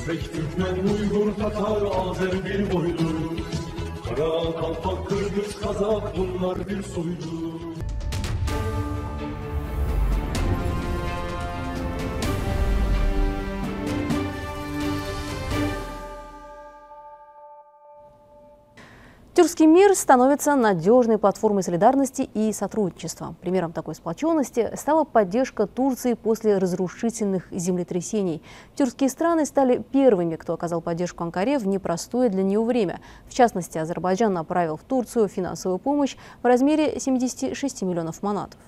Özbek, Türkmen, Uygur, Tatar, Azer bir boylu. Kara, Kalpak, Kırgız, Kazak bunlar bir soylu. Тюркский мир становится надежной платформой солидарности и сотрудничества. Примером такой сплоченности стала поддержка Турции после разрушительных землетрясений. Тюркские страны стали первыми, кто оказал поддержку Анкаре в непростое для нее время. В частности, Азербайджан направил в Турцию финансовую помощь в размере 76 миллионов манатов.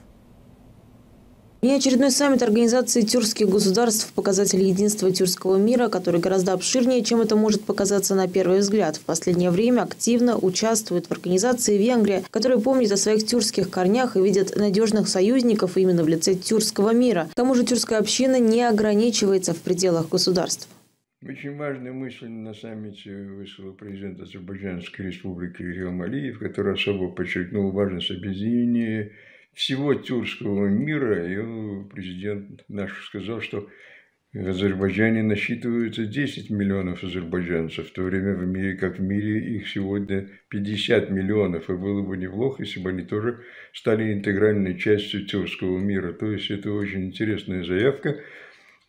Неочередной саммит Организации тюркских государств – показатель единства тюркского мира, который гораздо обширнее, чем это может показаться на первый взгляд. В последнее время активно участвует в организации Венгрия, которая помнит о своих тюркских корнях и видит надежных союзников именно в лице тюркского мира. К тому же тюркская община не ограничивается в пределах государств. Очень важная мысль на саммите высказал президент Азербайджанской республики Ильхам Алиев, который особо подчеркнул важность объединения всего тюркского мира. И президент наш сказал, что в Азербайджане насчитывается 10 миллионов азербайджанцев, в то время в мире, как в мире их сегодня 50 миллионов. И было бы неплохо, если бы они тоже стали интегральной частью тюркского мира. То есть это очень интересная заявка,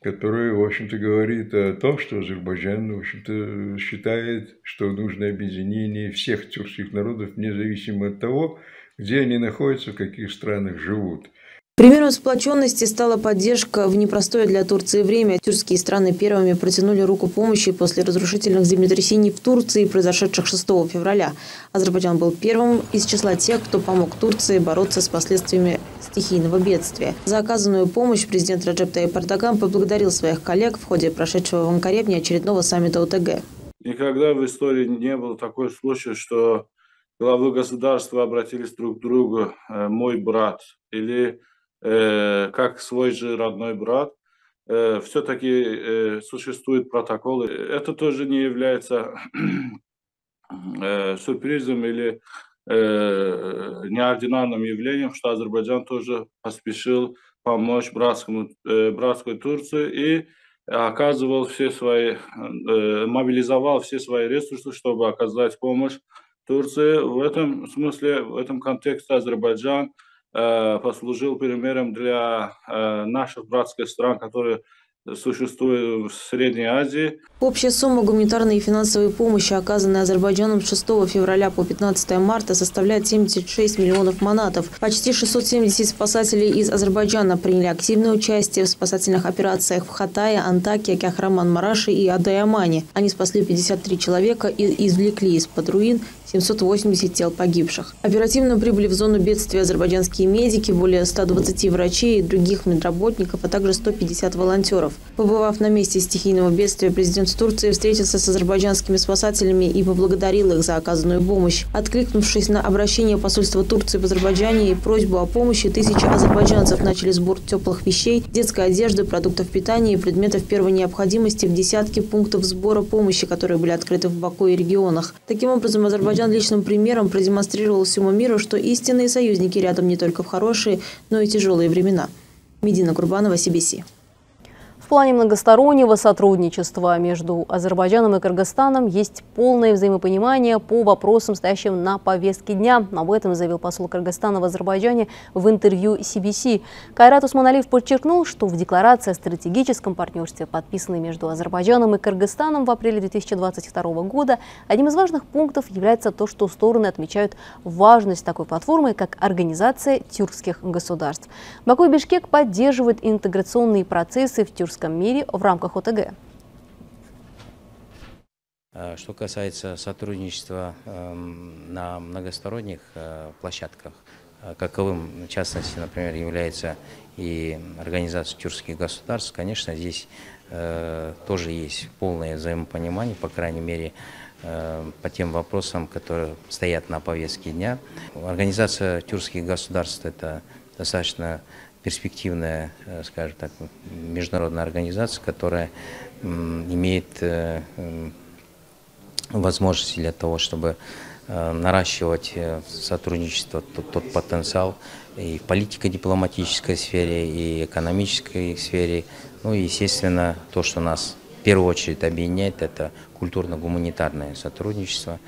которая, в общем-то, говорит о том, что Азербайджан, в общем-то, считает, что нужно объединение всех тюркских народов, независимо от того, где они находятся, в каких странах живут. Примером сплоченности стала поддержка в непростое для Турции время. Тюркские страны первыми протянули руку помощи после разрушительных землетрясений в Турции, произошедших 6 февраля. Азербайджан был первым из числа тех, кто помог Турции бороться с последствиями стихийного бедствия. За оказанную помощь президент Реджеп Тайип Эрдоган поблагодарил своих коллег в ходе прошедшего в Анкаре внеочередного саммита ОТГ. Никогда в истории не было такой случай, что главы государства обратились друг к другу «мой брат» или как свой же родной брат. Все-таки существуют протоколы. Это тоже не является сюрпризом или неординарным явлением, что Азербайджан тоже поспешил помочь братской Турции и оказывал мобилизовал все свои ресурсы, чтобы оказать помощь Турции. В этом смысле, в этом контексте Азербайджан послужил примером для наших братских стран, которые существует в Средней Азии. Общая сумма гуманитарной и финансовой помощи, оказанной Азербайджаном с 6 февраля по 15 марта, составляет 76 миллионов манатов. Почти 670 спасателей из Азербайджана приняли активное участие в спасательных операциях в Хатае, Антакии, Кахраман-Мараше и Адайамане. Они спасли 53 человека и извлекли из-под руин 780 тел погибших. Оперативно прибыли в зону бедствия азербайджанские медики, более 120 врачей и других медработников, а также 150 волонтеров. Побывав на месте стихийного бедствия, президент Турции встретился с азербайджанскими спасателями и поблагодарил их за оказанную помощь. Откликнувшись на обращение посольства Турции в Азербайджане и просьбу о помощи, тысячи азербайджанцев начали сбор теплых вещей, детской одежды, продуктов питания и предметов первой необходимости в десятки пунктов сбора помощи, которые были открыты в Баку и регионах. Таким образом, Азербайджан личным примером продемонстрировал всему миру, что истинные союзники рядом не только в хорошие, но и тяжелые времена. Медина Курбанова, CBC. В плане многостороннего сотрудничества между Азербайджаном и Кыргызстаном есть полное взаимопонимание по вопросам, стоящим на повестке дня. Об этом заявил посол Кыргызстана в Азербайджане в интервью CBC. Кайрат Усманалиев подчеркнул, что в декларации о стратегическом партнерстве, подписанной между Азербайджаном и Кыргызстаном в апреле 2022 года, одним из важных пунктов является то, что стороны отмечают важность такой платформы, как Организация тюркских государств. Баку и Бишкек поддерживают интеграционные процессы в тюркском мире в рамках ОТГ. Что касается сотрудничества на многосторонних площадках, каковым, в частности, например, является и Организация тюркских государств, конечно, здесь тоже есть полное взаимопонимание, по крайней мере, по тем вопросам, которые стоят на повестке дня. Организация тюркских государств – это достаточно перспективная, скажем так, международная организация, которая имеет возможности для того, чтобы наращивать сотрудничество, тот потенциал и в политико-дипломатической сфере, и экономической сфере. Ну и, естественно, то, что нас в первую очередь объединяет, это культурно-гуманитарное сотрудничество.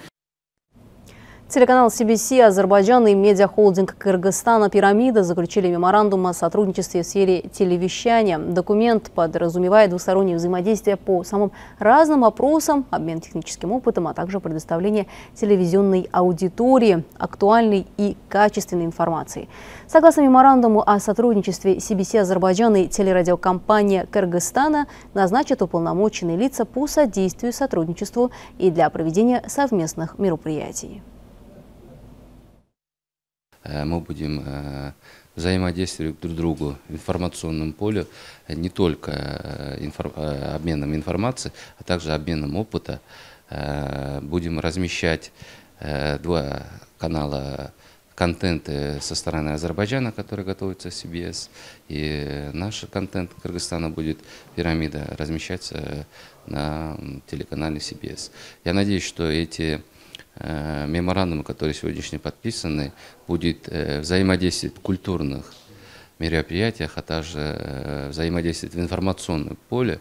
Телеканал CBC, Азербайджан и медиахолдинг Кыргызстана «Пирамида» заключили меморандум о сотрудничестве в сфере телевещания. Документ подразумевает двустороннее взаимодействие по самым разным вопросам, обмен техническим опытом, а также предоставление телевизионной аудитории актуальной и качественной информации. Согласно меморандуму о сотрудничестве, CBC Азербайджан и телерадиокомпания Кыргызстана назначат уполномоченные лица по содействию сотрудничеству и для проведения совместных мероприятий. Мы будем взаимодействовать друг другу в информационном поле, не только обменом информации, а также обменом опыта. Будем размещать два канала контента со стороны Азербайджана, который готовится CBS, и наш контент Кыргызстана будет «Пирамида» размещаться на телеканале CBS. Я надеюсь, что эти меморандумы, которые сегодня подписаны, будет взаимодействовать в культурных мероприятиях, а также взаимодействовать в информационном поле.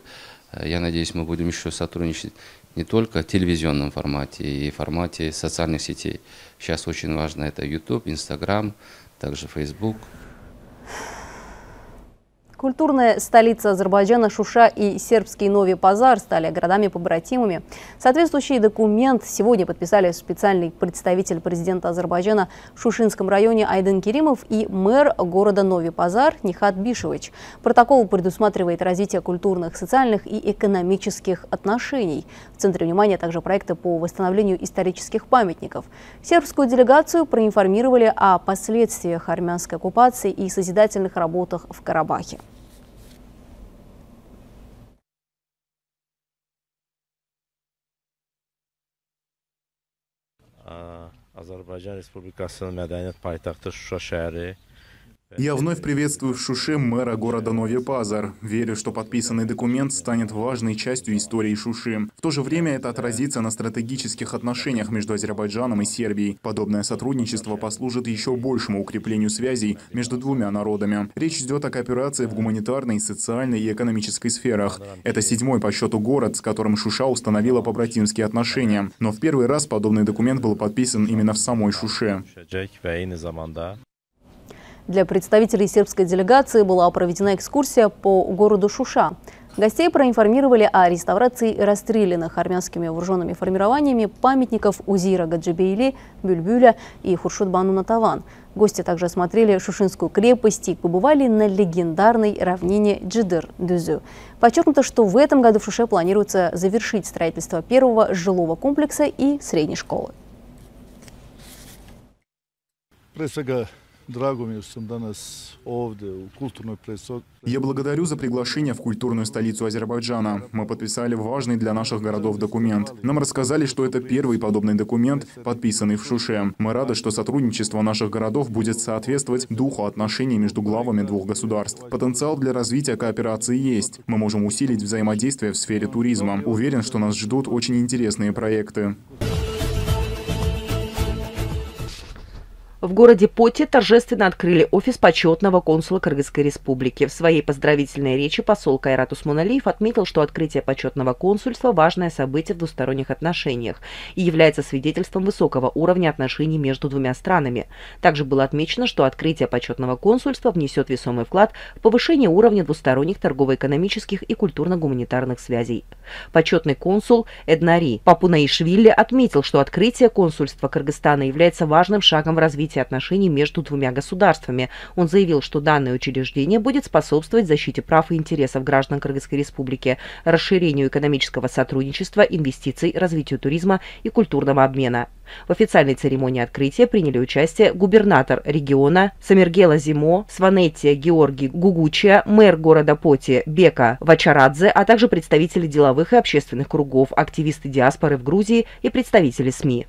Я надеюсь, мы будем еще сотрудничать не только в телевизионном формате, и в формате социальных сетей. Сейчас очень важно это YouTube, Instagram, также Facebook. Культурная столица Азербайджана Шуша и сербский Нови Пазар стали городами-побратимами. Соответствующий документ сегодня подписали специальный представитель президента Азербайджана в Шушинском районе Айдын Керимов и мэр города Нови Пазар Нихат Бишевич. Протокол предусматривает развитие культурных, социальных и экономических отношений. В центре внимания также проекты по восстановлению исторических памятников. Сербскую делегацию проинформировали о последствиях армянской оккупации и созидательных работах в Карабахе. Azərbaycan Respublikasının mədəniyyət paytaxtı Şuşa şəhəri. Я вновь приветствую в Шуше мэра города Нови Пазар. Верю, что подписанный документ станет важной частью истории Шуши. В то же время это отразится на стратегических отношениях между Азербайджаном и Сербией. Подобное сотрудничество послужит еще большему укреплению связей между двумя народами. Речь идет о кооперации в гуманитарной, социальной и экономической сферах. Это 7-й по счету город, с которым Шуша установила побратимские отношения. Но в первый раз подобный документ был подписан именно в самой Шуше. Для представителей сербской делегации была проведена экскурсия по городу Шуша. Гостей проинформировали о реставрации расстрелянных армянскими вооруженными формированиями памятников Узира Гаджибейли, Бюльбюля и Хуршудбану Натаван. Гости также осмотрели Шушинскую крепость и побывали на легендарной равнине Джидыр-Дюзю. Подчеркнуто, что в этом году в Шуше планируется завершить строительство первого жилого комплекса и средней школы. Я благодарю за приглашение в культурную столицу Азербайджана. Мы подписали важный для наших городов документ. Нам рассказали, что это первый подобный документ, подписанный в Шуше. Мы рады, что сотрудничество наших городов будет соответствовать духу отношений между главами двух государств. Потенциал для развития кооперации есть. Мы можем усилить взаимодействие в сфере туризма. Уверен, что нас ждут очень интересные проекты. В городе Поти торжественно открыли офис почетного консула Кыргызской республики. В своей поздравительной речи посол Кайрат Усмуналиев отметил, что открытие почетного консульства – важное событие в двусторонних отношениях и является свидетельством высокого уровня отношений между двумя странами. Также было отмечено, что открытие почетного консульства внесет весомый вклад в повышение уровня двусторонних торгово-экономических и культурно-гуманитарных связей. Почетный консул Эднари Папунаишвили отметил, что открытие консульства Кыргызстана является важным шагом в развитии отношений между двумя государствами. Он заявил, что данное учреждение будет способствовать защите прав и интересов граждан Кыргызской республики, расширению экономического сотрудничества, инвестиций, развитию туризма и культурного обмена. В официальной церемонии открытия приняли участие губернатор региона Самиргела Зимо, Сванеттия Георгий Гугучия, мэр города Поти Бека Вачарадзе, а также представители деловых и общественных кругов, активисты диаспоры в Грузии и представители СМИ.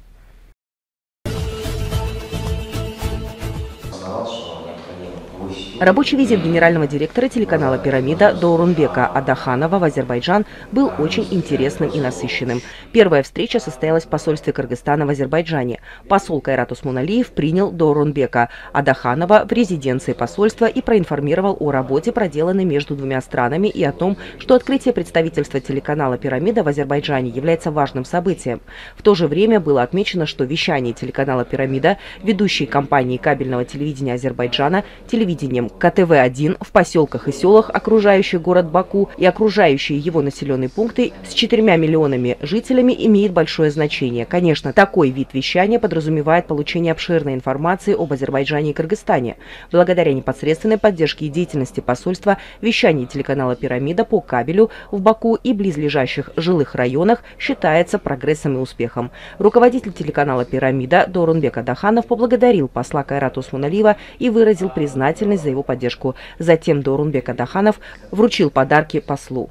Что необходимо повысить Рабочий визит генерального директора телеканала «Пирамида» Доурунбека Адаханова в Азербайджан был очень интересным и насыщенным. Первая встреча состоялась в посольстве Кыргызстана в Азербайджане. Посол Кайрат Усмуналиев принял Доурунбека Адаханова в резиденции посольства и проинформировал о работе, проделанной между двумя странами, и о том, что открытие представительства телеканала «Пирамида» в Азербайджане является важным событием. В то же время было отмечено, что вещание телеканала «Пирамида», ведущей компании кабельного телевидения Азербайджана, телевидением КТВ-1 в поселках и селах, окружающих город Баку и окружающие его населенные пункты с 4 миллионами жителями, имеет большое значение. Конечно, такой вид вещания подразумевает получение обширной информации об Азербайджане и Кыргызстане. Благодаря непосредственной поддержке и деятельности посольства, вещание телеканала «Пирамида» по кабелю в Баку и близлежащих жилых районах считается прогрессом и успехом. Руководитель телеканала «Пирамида» Доурунбек Адаханов поблагодарил посла Кайрата Усмуналиева и выразил признательность за его поддержку. Затем Доурунбек Адаханов вручил подарки послу.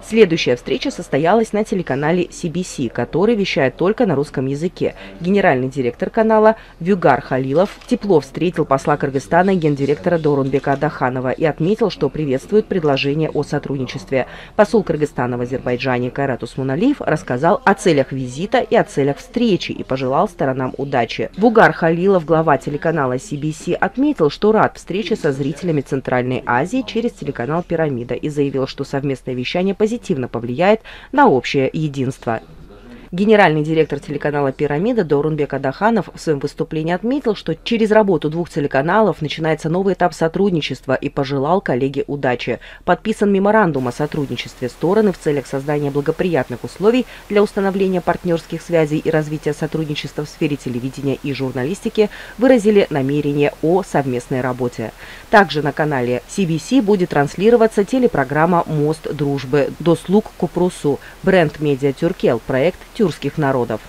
Следующая встреча состоялась на телеканале CBC, который вещает только на русском языке. Генеральный директор канала Вюгар Халилов тепло встретил посла Кыргызстана и гендиректора Доурунбека Адаханова и отметил, что приветствует предложение о сотрудничестве. Посол Кыргызстана в Азербайджане Кайрат Усмуналиев рассказал о целях визита и о целях встречи и пожелал сторонам удачи. Вюгар Халилов, глава телеканала CBC, отметил, что рад встрече со зрителями Центральной Азии через телеканал «Пирамида» и заявил, что совместное вещание позитивно повлияет на общее единство. Генеральный директор телеканала «Пирамида» Доурунбек Адаханов в своем выступлении отметил, что через работу двух телеканалов начинается новый этап сотрудничества и пожелал коллеге удачи. Подписан меморандум о сотрудничестве. Стороны в целях создания благоприятных условий для установления партнерских связей и развития сотрудничества в сфере телевидения и журналистики выразили намерение о совместной работе. Также на канале CBC будет транслироваться телепрограмма «Мост дружбы» «Дослуг Купрусу», бренд медиа Тюркел, проект тюркских народов.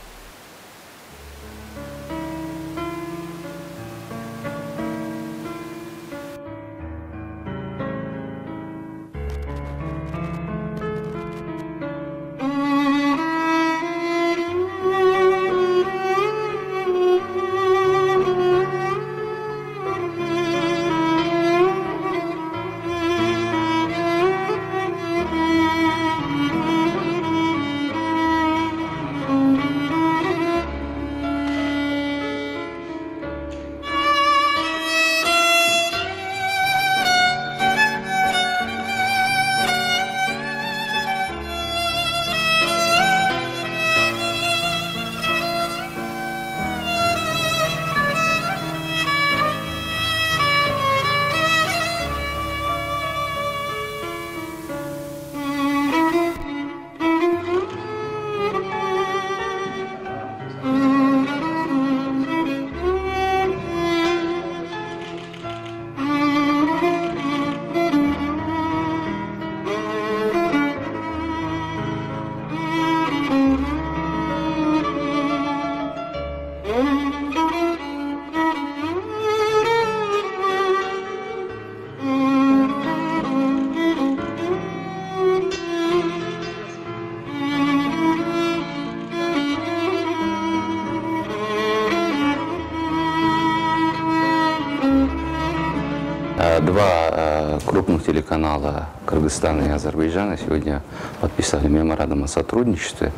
Два крупных телеканала Кыргызстана и Азербайджана сегодня подписали меморандум о сотрудничестве.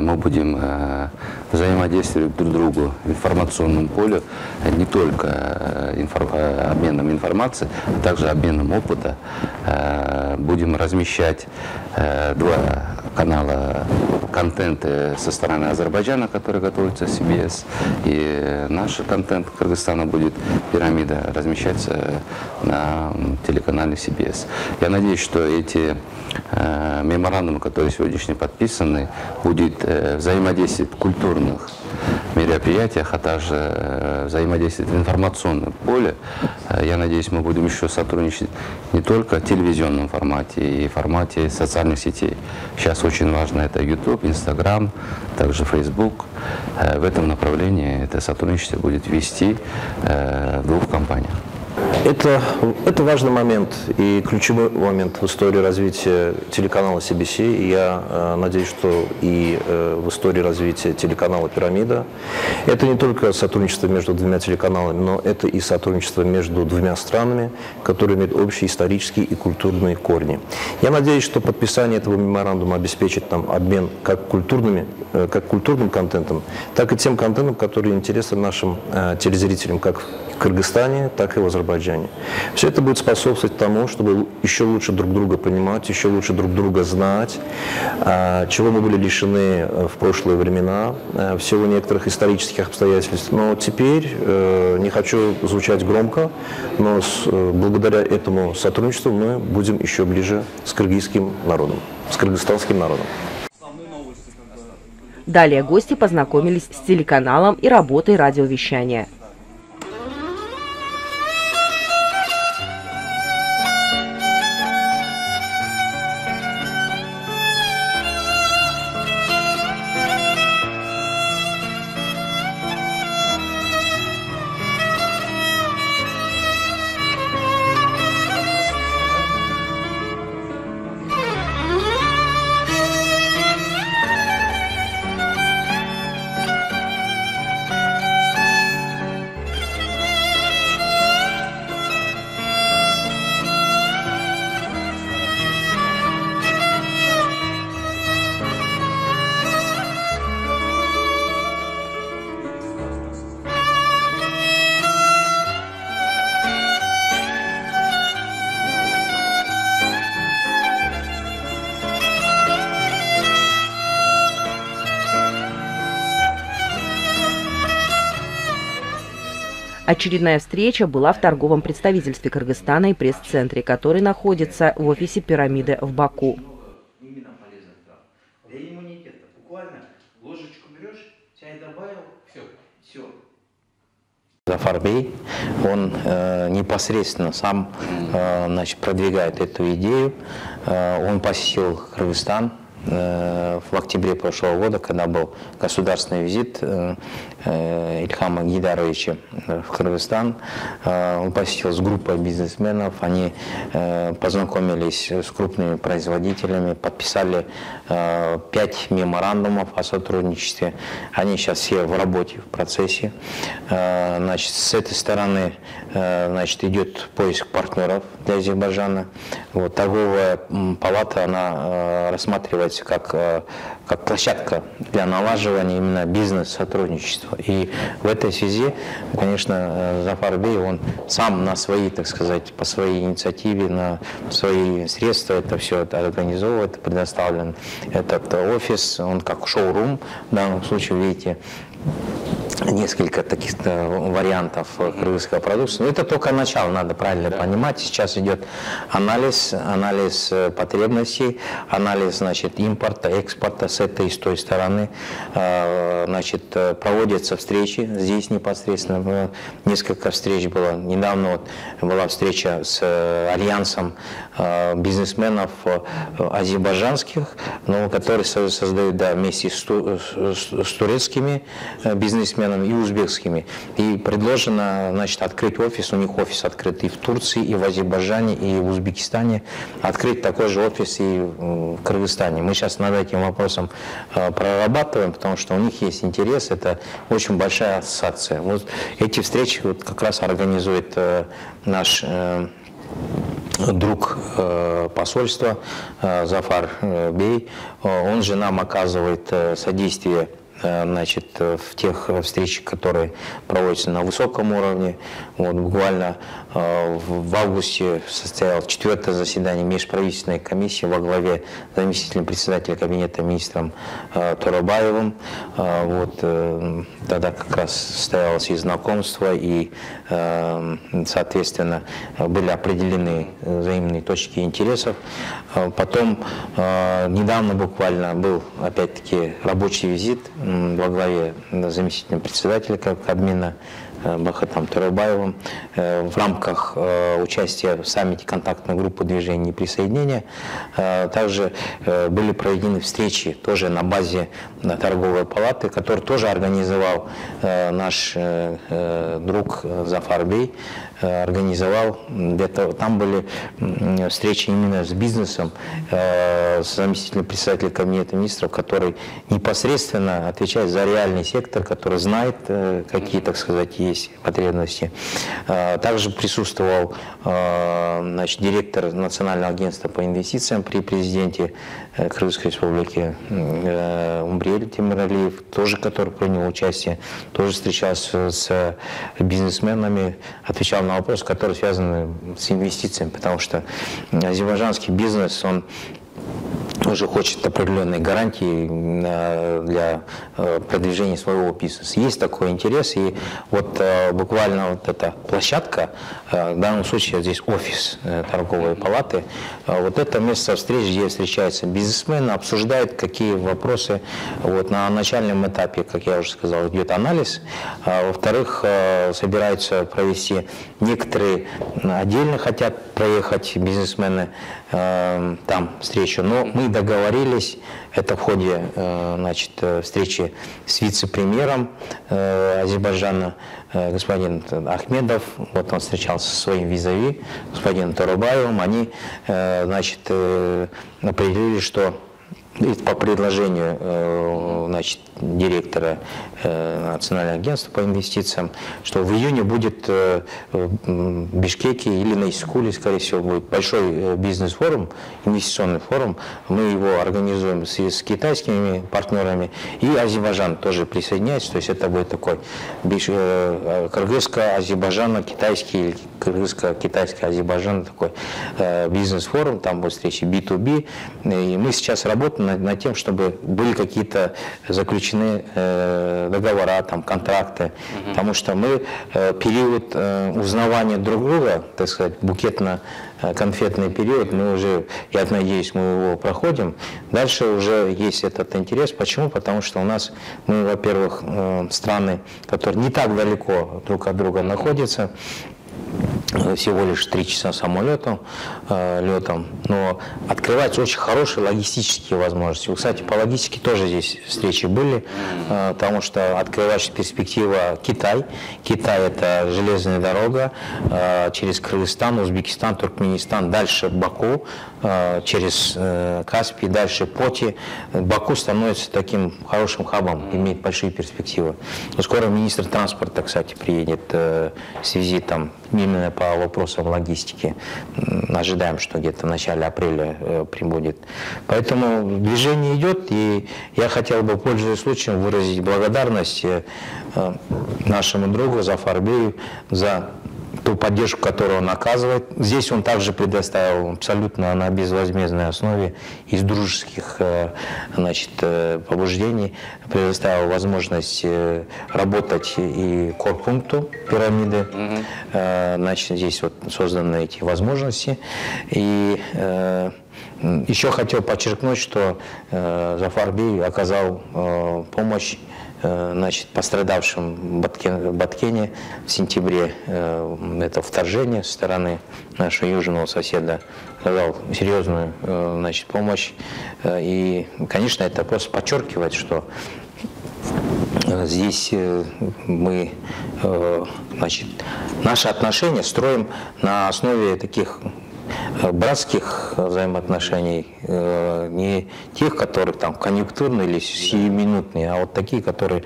Мы будем взаимодействовать друг другу в информационном поле, не только обменом информации, а также обменом опыта. Будем размещать два канала контенты со стороны Азербайджана, который готовится CBS, и наш контент Кыргызстана будет «Пирамида» размещаться на телеканале CBS. Я надеюсь, что эти меморандумы, которые сегодняшние подписаны, будет взаимодействовать в культурных мероприятиях, а также взаимодействовать в информационном поле. Я надеюсь, мы будем еще сотрудничать не только в телевизионном формате, и в формате социальных сетей. Сейчас очень важно это YouTube, Instagram, также Facebook. В этом направлении это сотрудничество будет вести в двух компаниях. Это важный момент и ключевой момент в истории развития телеканала CBC. И я надеюсь, что и в истории развития телеканала «Пирамида». Это не только сотрудничество между двумя телеканалами, но это и сотрудничество между двумя странами, которые имеют общие исторические и культурные корни. Я надеюсь, что подписание этого меморандума обеспечит нам обмен как культурным контентом, так и тем контентом, который интересен нашим телезрителям как в Кыргызстане, так и в Азербайджане. Все это будет способствовать тому, чтобы еще лучше друг друга понимать, еще лучше друг друга знать, чего мы были лишены в прошлые времена, в силу некоторых исторических обстоятельств. Но теперь, не хочу звучать громко, но благодаря этому сотрудничеству мы будем еще ближе с кыргызским народом, с кыргызстанским народом. Далее гости познакомились с телеканалом и работой радиовещания. Очередная встреча была в торговом представительстве Кыргызстана и пресс-центре, который находится в офисе «Пирамиды» в Баку. Зафар Бей, он непосредственно сам продвигает эту идею. Он посетил Кыргызстан в октябре прошлого года, когда был государственный визит Ильхама Гейдаровича в Кыргызстан. Он посетил с группой бизнесменов, они познакомились с крупными производителями, подписали 5 меморандумов о сотрудничестве. Они сейчас все в работе, в процессе. Значит, с этой стороны идет поиск партнеров для Азербайджана. Вот, торговая палата, она рассматривается как площадка для налаживания именно бизнес-сотрудничества. И в этой связи, конечно, Зафар Бей, он сам на свои, так сказать, по своей инициативе, на свои средства это все организовывает, предоставлен этот офис, он как шоурум, в данном случае, видите, несколько таких вариантов кыргызской продукции. Но это только начало, надо правильно понимать. Сейчас идет анализ потребностей, анализ, значит, импорта, экспорта с этой и с той стороны. Значит, проводятся встречи здесь непосредственно. Несколько встреч было. Недавно была встреча с альянсом бизнесменов азербайджанских, но которые создают вместе с турецкими бизнесменами и узбекскими. И предложено, значит, открыть офис, у них офис открыт и в Турции, и в Азербайджане, и в Узбекистане, открыть такой же офис и в Кыргызстане. Мы сейчас над этим вопросом прорабатываем, потому что у них есть интерес, это очень большая ассоциация. Вот эти встречи вот как раз организует наш друг посольства Зафар Бей. Он же нам оказывает содействие, значит, в тех встречах, которые проводятся на высоком уровне. Вот, буквально в августе состоялось 4-е заседание межправительственной комиссии во главе заместителем председателя кабинета министром Турабаевым. Вот, тогда как раз состоялось и знакомство, и, соответственно, были определены взаимные точки интересов. Потом недавно буквально был опять-таки рабочий визит во главе заместителя председателя Кабмина Бахатом Турабаевым в рамках участия в саммите контактной группы движения неприсоединения. Также были проведены встречи тоже на базе торговой палаты, которую тоже организовал наш друг Зафар Бей, организовал. Там были встречи именно с бизнесом, с заместителем председателя Кабинета министров, который непосредственно отвечает за реальный сектор, который знает, какие, так сказать, есть потребности. Также присутствовал директор Национального агентства по инвестициям при президенте Кыргызской республики Умбриэль Тимиралиев, тоже который принял участие, тоже встречался с бизнесменами, отвечал на вопросы, которые связаны с инвестициями, потому что азербайджанский бизнес, он тоже хочет определенные гарантии для продвижения своего бизнеса. Есть такой интерес, и вот буквально вот эта площадка, в данном случае здесь офис торговой палаты, вот это место встреч, где встречаются бизнесмены, обсуждают, какие вопросы. Вот на начальном этапе, как я уже сказал, идет анализ. Во-вторых, собираются провести, некоторые отдельно хотят проехать бизнесмены там встречу, но мы договорились, это в ходе встречи с вице-премьером Азербайджана, господин Ахмедов, вот он встречался со своим визави, господином Турабаевым, они определили, что по предложению директора Национального агентства по инвестициям, что в июне будет в Бишкеке или на Искуле, скорее всего, будет большой бизнес-форум, инвестиционный форум. Мы его организуем с китайскими партнерами, и Азербайджан тоже присоединяется, то есть это будет такой кыргызско-азербайджано-китайский, кыргызско-китайско-азербайджан такой бизнес-форум, там будут встречи B2B, и мы сейчас работаем над тем, чтобы были какие-то заключены договора, там, контракты, потому что мы период узнавания друг друга, так сказать, букетно-конфетный период, мы уже, я надеюсь, мы его проходим. Дальше уже есть этот интерес. Почему? Потому что у нас, мы, во-первых, страны, которые не так далеко друг от друга находятся, всего лишь 3 часа самолетом, но открываются очень хорошие логистические возможности. Кстати, по логистике тоже здесь встречи были, потому что открывается перспектива Китай. Китай – это железная дорога через Кыргызстан, Узбекистан, Туркменистан, дальше Баку, через Каспий, дальше Поти. Баку становится таким хорошим хабом, имеет большие перспективы. Но скоро министр транспорта, кстати, приедет с визитом именно по вопросам логистики. Ожидаем, что где-то в начале апреля прибудет. Поэтому движение идет, и я хотел бы, пользуясь случаем, выразить благодарность нашему другу Зафару Бею за ту поддержку, которую он оказывает. Здесь он также предоставил абсолютно на безвозмездной основе из дружеских побуждений, предоставил возможность работать и корпункту пирамиды. Здесь вот созданы эти возможности. И еще хотел подчеркнуть, что Зафар Бей оказал помощь пострадавшим в Баткене в сентябре. Это вторжение со стороны нашего южного соседа, оказал серьезную помощь. И, конечно, это просто подчеркивает, что здесь мы наши отношения строим на основе таких братских взаимоотношений, не тех, которые там конъюнктурные или сиюминутные, а вот такие, которые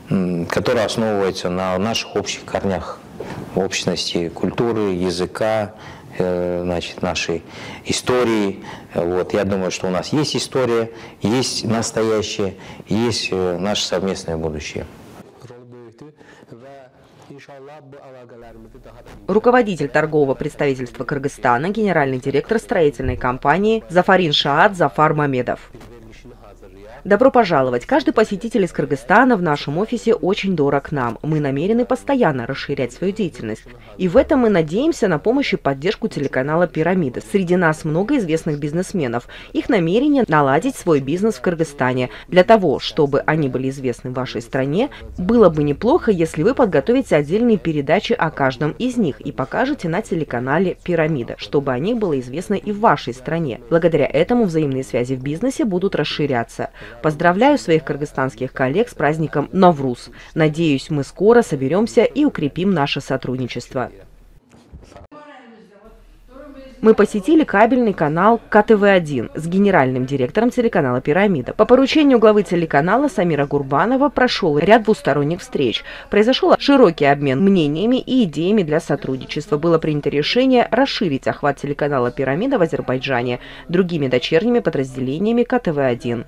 основываются на наших общих корнях, общности культуры, языка, нашей истории. Вот. Я думаю, что у нас есть история, есть настоящее, есть наше совместное будущее. Руководитель торгового представительства Кыргызстана, генеральный директор строительной компании Зафарин Шаат Зафар Мамедов. Добро пожаловать! Каждый посетитель из Кыргызстана в нашем офисе очень дорог нам. Мы намерены постоянно расширять свою деятельность. И в этом мы надеемся на помощь и поддержку телеканала «Пирамида». Среди нас много известных бизнесменов. Их намерение – наладить свой бизнес в Кыргызстане. Для того, чтобы они были известны в вашей стране, было бы неплохо, если вы подготовите отдельные передачи о каждом из них и покажете на телеканале «Пирамида», чтобы о них было известно и в вашей стране. Благодаря этому взаимные связи в бизнесе будут расширяться. Поздравляю своих кыргызстанских коллег с праздником Навруз. Надеюсь, мы скоро соберемся и укрепим наше сотрудничество. Мы посетили кабельный канал КТВ-1 с генеральным директором телеканала «Пирамида». По поручению главы телеканала Самира Гурбанова прошел ряд двусторонних встреч. Произошел широкий обмен мнениями и идеями для сотрудничества. Было принято решение расширить охват телеканала «Пирамида» в Азербайджане другими дочерними подразделениями КТВ-1.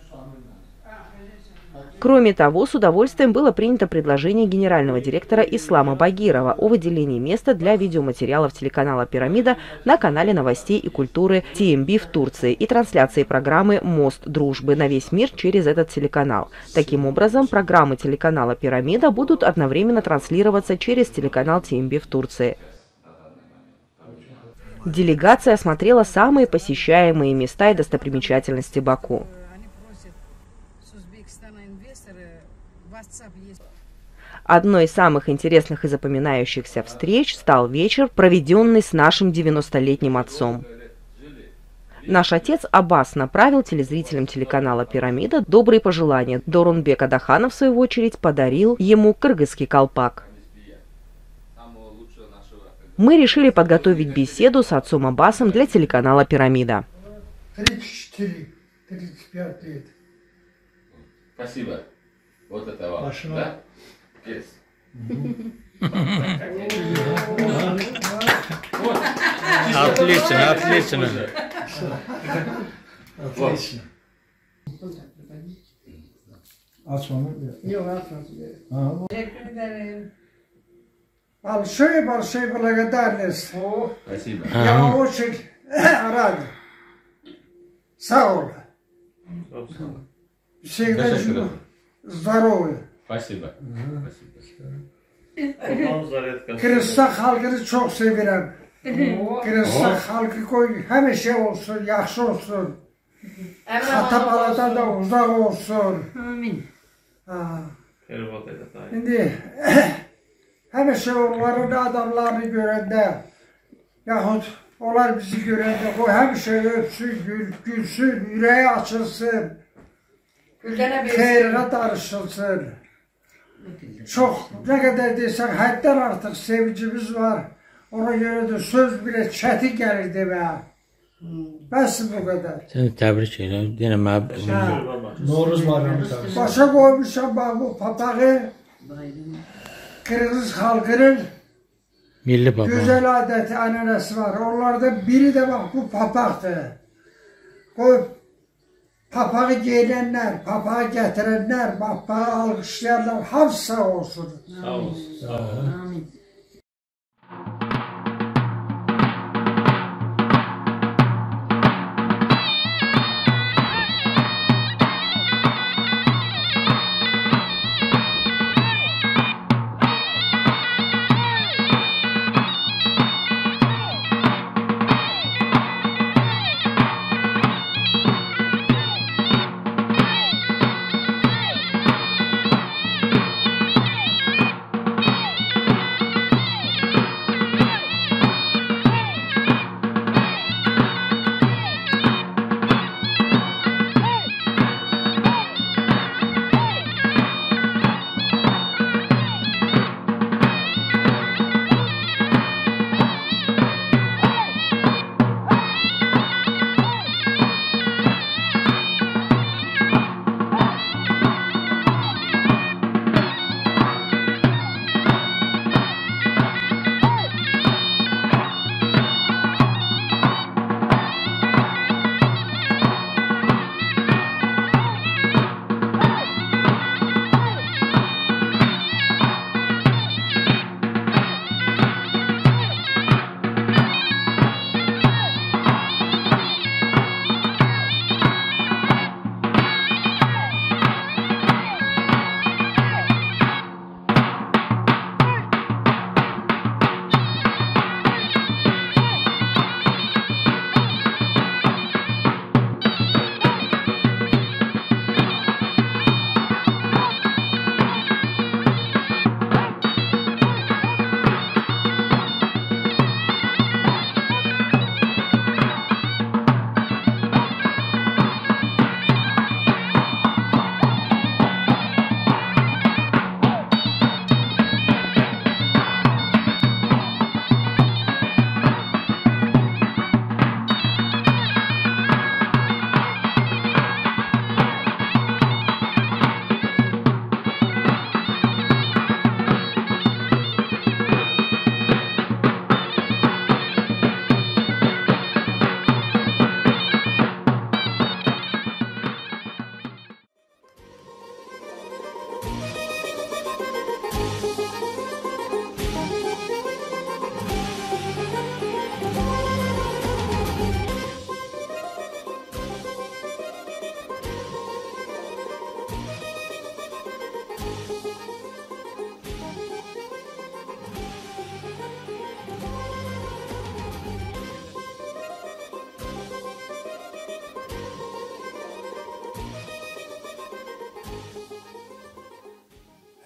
Кроме того, с удовольствием было принято предложение генерального директора Ислама Багирова о выделении места для видеоматериалов телеканала «Пирамида» на канале новостей и культуры TMB в Турции и трансляции программы «Мост дружбы» на весь мир через этот телеканал. Таким образом, программы телеканала «Пирамида» будут одновременно транслироваться через телеканал TMB в Турции. Делегация осмотрела самые посещаемые места и достопримечательности Баку. Одной из самых интересных и запоминающихся встреч стал вечер, проведенный с нашим 90-летним отцом. Наш отец Аббас направил телезрителям телеканала «Пирамида» добрые пожелания. Дорунбек Адаханов, в свою очередь, подарил ему кыргызский колпак. Мы решили подготовить беседу с отцом Аббасом для телеканала «Пирамида». 34-35 лет. Спасибо. Вот это вам, да? Yes. Отлично, отлично. Отлично. Большая благодарность. Спасибо. Я очень рад. Саула. Всегда здоровый. Спасибо. Kırgızistan halkını çok severim. Kırgızistan halkı koy hemşe olsun, yaxşı olsun. Hatalardan da uzak olsun. Amin. Şimdi hemşe onların adamlarını görende yahut onlar bizi görende koy hemşe öpsün, gülsün, yüreği açılsın. Xeyrine darışılsın. Çok ne kadar desek hadden artık sevgimiz var. Ona göre de söz bile çetin gelir demeye. Nasıl bu kadar? Seni tebrik ederim. Yine Noruz bayramı. Başa koymuşum ben bu papağı. Kırgız halkının milli papağan. Güzel adeti ananesi var. Onlardan biri de bak bu papaktı. Koyup papağı giyinenler, papağı getirenler, papağı alkışlayanlar hamısı sağ olsun. Sağ olsun. Sağ olun. Amin.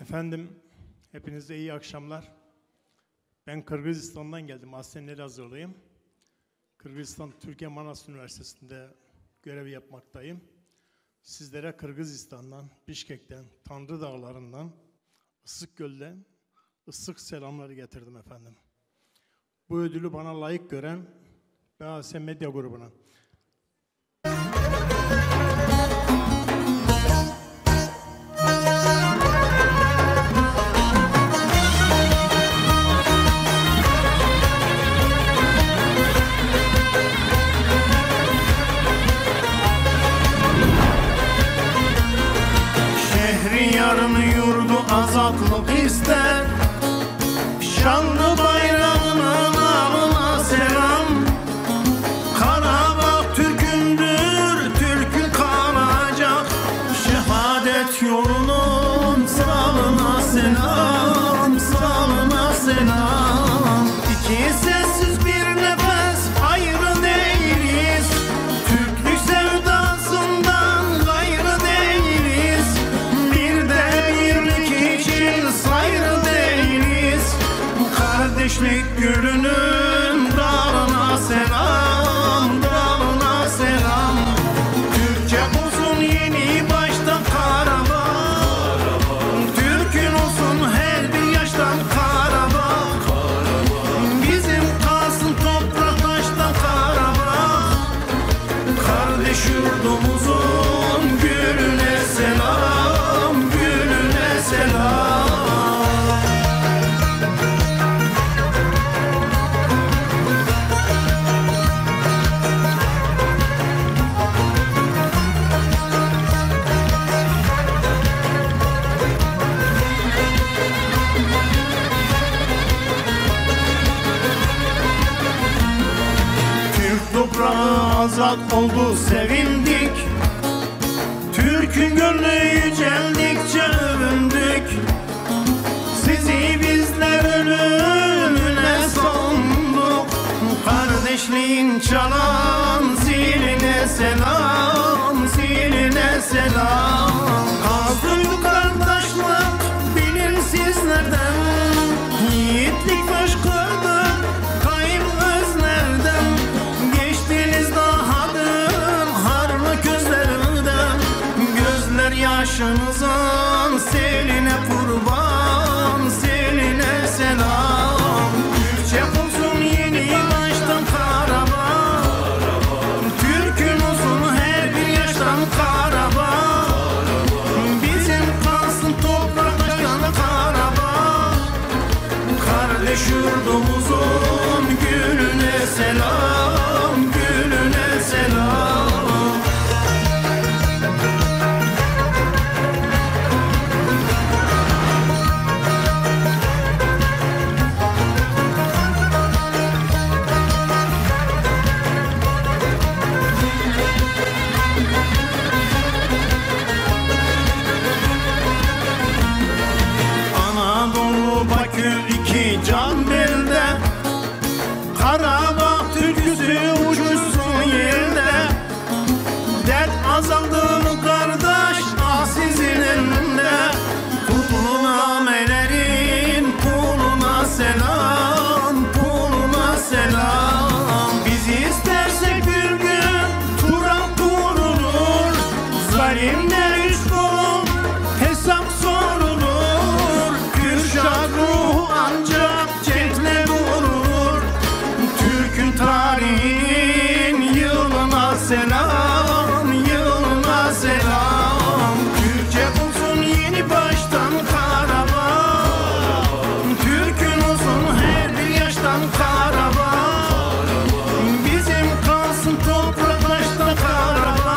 Efendim, hepinize iyi akşamlar. Ben Kırgızistan'dan geldim. Aslen Elazığlıyım. Kırgızistan Türkiye Manas Üniversitesi'nde görev yapmaktayım. Sizlere Kırgızistan'dan, Bişkek'ten, Tanrı Dağları'ndan, Issıkgöl'den ıslık selamları getirdim efendim. Bu ödülü bana layık gören BAS Medya grubuna. Şehriyarın yurdu azatlık ister, şanlı bayrağının alına selam. Karabağ Türk'ündür, Türk'ün kalacak. Şehadet yolunun sağına selam, sağına selam. İki sessiz bir nefes ayrı değiliz, Türklük sevdasından gayrı değiliz. Bir de birlik için sayrı değiliz. Kardeşlik gülünün dalına selam, dalına selam. Türkçe olsun yeni baştan Karabağ, Türk'ün olsun her bir yaştan Karabağ. Bizim kalsın toprak taştan Karabağ. Kardeş yurdumuzun gülüne selam, gülüne selam. Türk toprağı azat oldu sevindik, Türk'ün gönlü yüceldikçe övündük. Sizi bizler ölümüne sonduk, kardeşliğin çalan ziline selam, ziline selam. Kazdık kardeşlik bilin sizlerden, yiğitlik fışkırdı kayıp özlerden. Geçtiniz dahadır harlı gözlerimden, gözler yaşınızın seline kurban, seline selam. Türkçe olsun yeni baştan Karabağ, Türk'ün olsun her bir yaştan Karabağ. Bizim kalsın toprak taştan Karabağ. Kardeş yurdumuzun gülüne selam, gülüne selam. Anadolu Bakü iki can belde, Karabağ türküsü uçuşsun yerde. Dert azaldı mı kardeş ah sizin elinde, Kuluna melerin puluna selam, puluna selam. Biz istersek bir gün Turan kurulur, zalimler üç kol hesap sorulur. Kürşat ruhu ancak cenkle vurur, Türk'ün tarihinin yılına selam, yılına selam. Türkçe olsun yeni baştan Karabağ, Türk'ün olsun her bir yaştan Karabağ. Bizim kalsın toprak taştan Karabağ.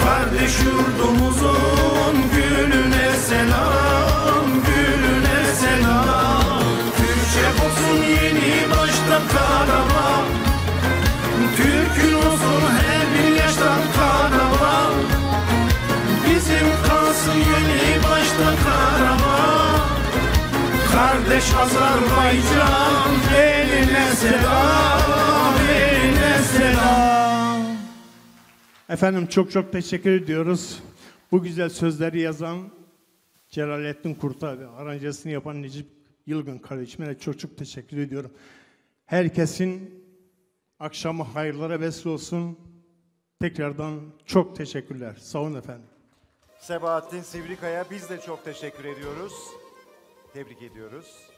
Kardeş yurdumuzun gülüne selam, gülüne selam. Türkçe olsun yeni baştan Karabağ, Türk'ün olsun her bir yaştan Karabağ. Bizim kalsın yeni baştan Karabağ. Kardeş Azerbaycan eline selam, eline selam. Efendim çok teşekkür ediyoruz. Bu güzel sözleri yazan Celalettin Kurt'a ve aranjesini yapan Necip Yılgın kardeşime de çok çok teşekkür ediyorum. Herkesin akşamı hayırlara vesile olsun. Tekrardan çok teşekkürler. Sağ olun efendim. Sebahattin Sivrikaya biz de çok teşekkür ediyoruz. Tebrik ediyoruz.